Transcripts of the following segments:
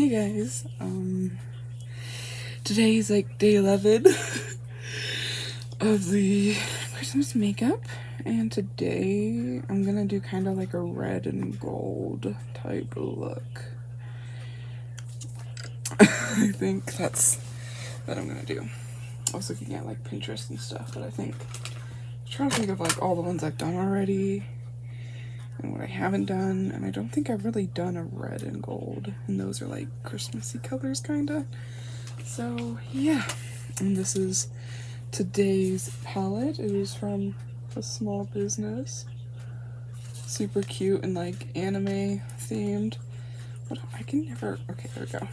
Hey guys, today is like day 11 of the Christmas makeup, and today I'm gonna do kind of like a red and gold type look. I think that's what I'm gonna do. I was looking at like Pinterest and stuff, but I'm trying to think of like all the ones I've done already and what I haven't done, and I don't think I've really done a red and gold, and those are like Christmassy colors kinda. So yeah, and this is today's palette. It is from a small business. Super cute and like anime themed. But I can never, okay, there we go.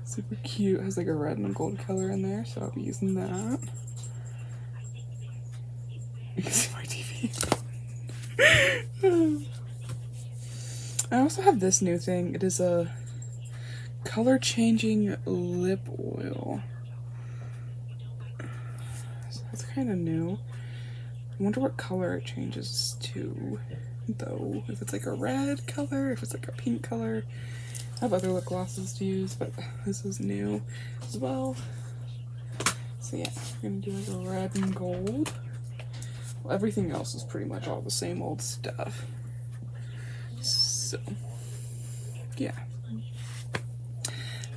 Super cute, has like a red and a gold color in there, so I'll be using that. You can see my TV. I also have this new thing. It is a color changing lip oil. So that's kind of new. I wonder what color it changes to, though. If it's like a red color, if it's like a pink color. I have other lip glosses to use, but this is new as well. So yeah, we're gonna do like a red and gold. Well, everything else is pretty much all the same old stuff. So yeah,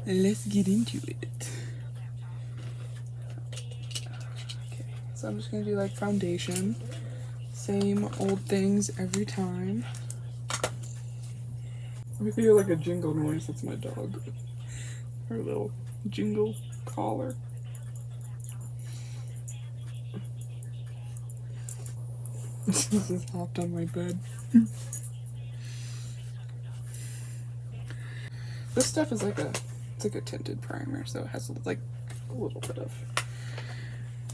let's get into it. Okay, so I'm just gonna do like foundation. Same old things every time. I feel like a jingle noise. That's my dog. Her little jingle collar. This just hopped on my bed. This stuff is like it's like a tinted primer, so it has like a little bit of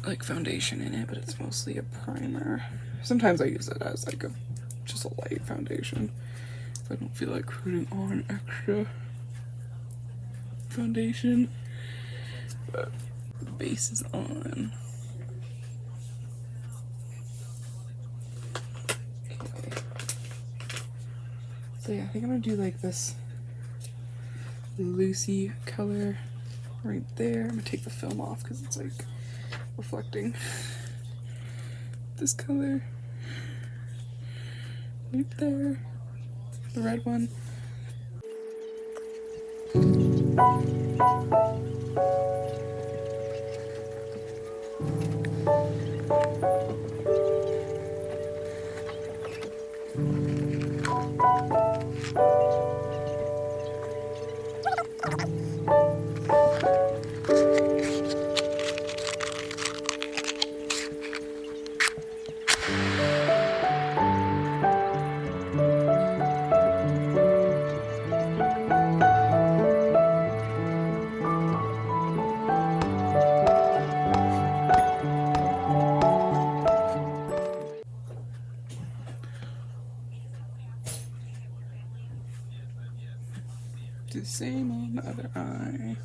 like foundation in it, but it's mostly a primer. Sometimes I use it as like just a light foundation if I don't feel like putting on extra foundation. But the base is on. Okay. So yeah, I think I'm gonna do like this Lucy color right there. I'm gonna take the film off because it's like reflecting. This color right there, the red one. Do the same on the other eye.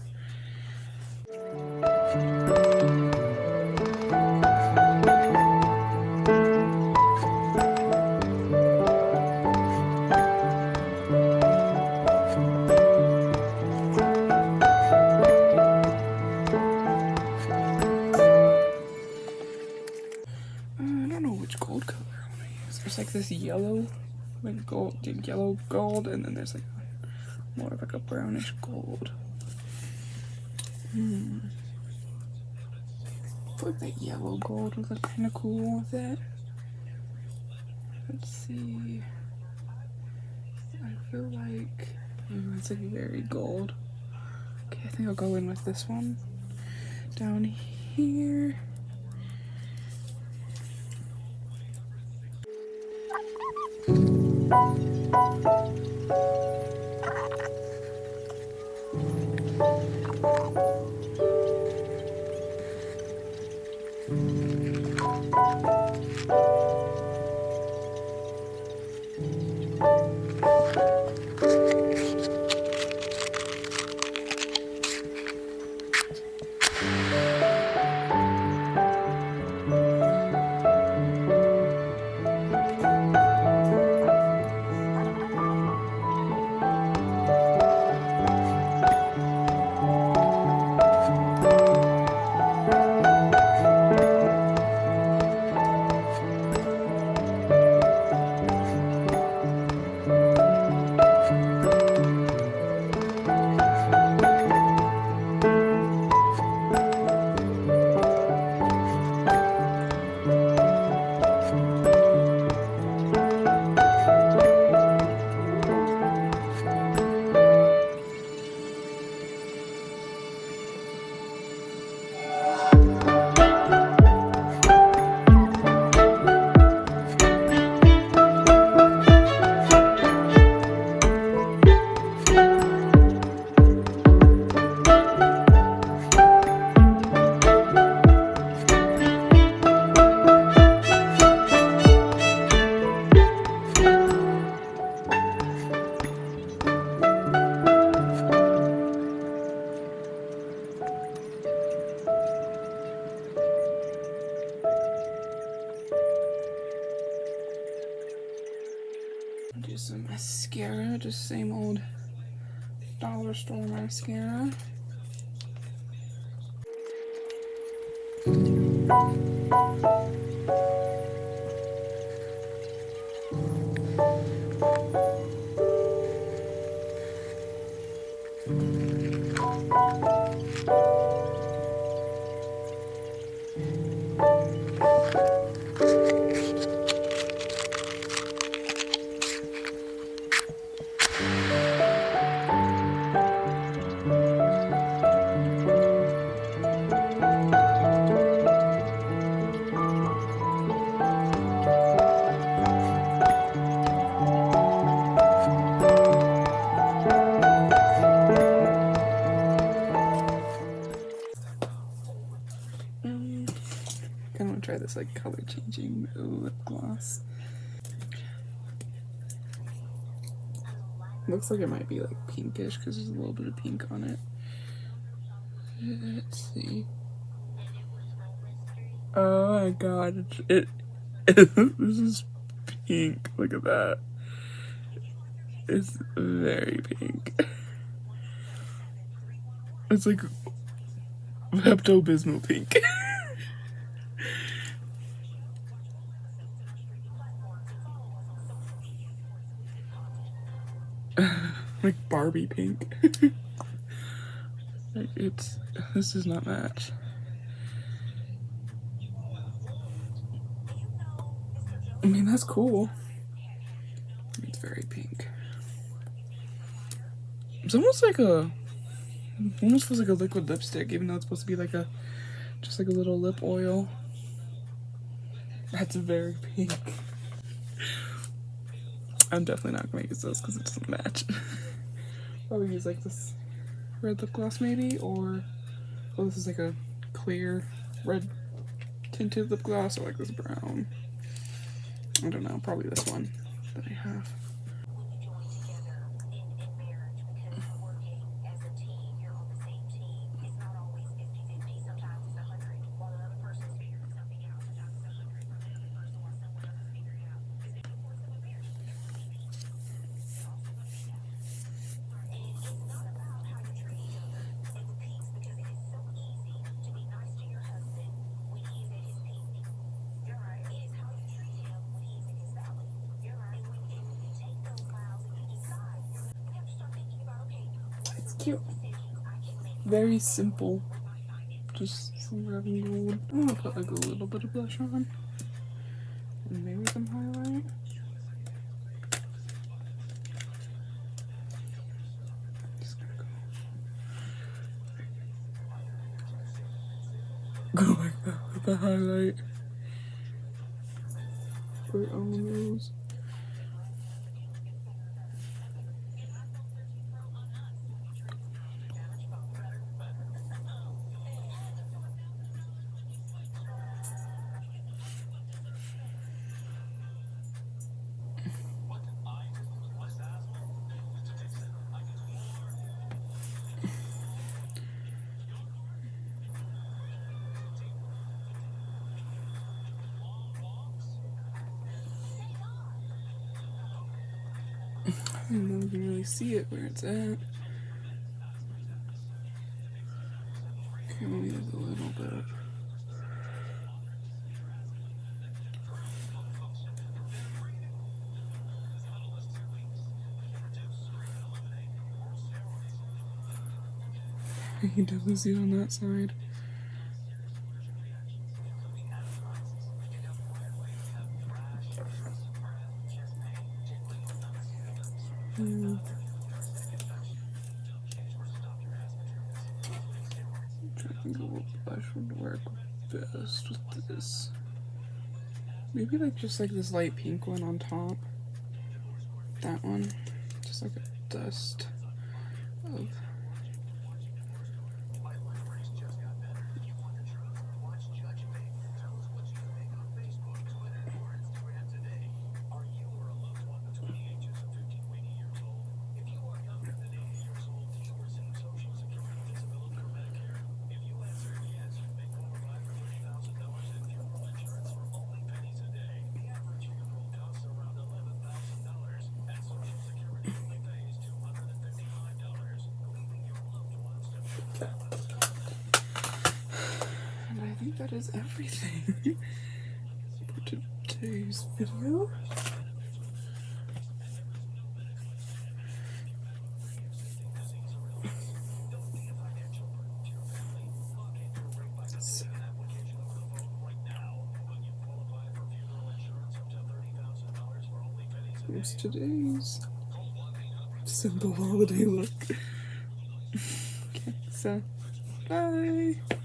I don't know which gold color I want to use. There's like this yellow, like gold, yellow gold, and then there's like more of like a brownish gold. I feel like that yellow gold would look kind of cool with it. Let's see. I feel like it's like very gold. Okay, I think I'll go in with this one down here. same old dollar store mascara. Kind of try this like color changing lip gloss. Looks like it might be like pinkish because there's a little bit of pink on it. Let's see. Oh my god, this is pink. Look at that. It's very pink. It's like Pepto-Bismol pink. Like Barbie pink. Like this does not match. I mean, that's cool. It's very pink. It's almost like almost feels like a liquid lipstick, even though it's supposed to be like just like a little lip oil. That's very pink. I'm definitely not gonna use this because it doesn't match. Probably use like this red lip gloss maybe, or this is like a clear red tinted lip gloss, or like this brown. I don't know, probably this one that I have. Cute. Very simple. Just some red and gold. I'm gonna put like a little bit of blush on. And maybe some highlight. Just gonna go like that with the highlight. Put it on the nose. I don't know if you can really see it where it's at. Okay, maybe there's a little bit. You can definitely see it on that side. I'm trying to think of what blush would work best with this. Maybe like just like this light pink one on top. That one. Just like a dust of. think that is everything for today's video. So, here's today's simple holiday look. Okay, so bye.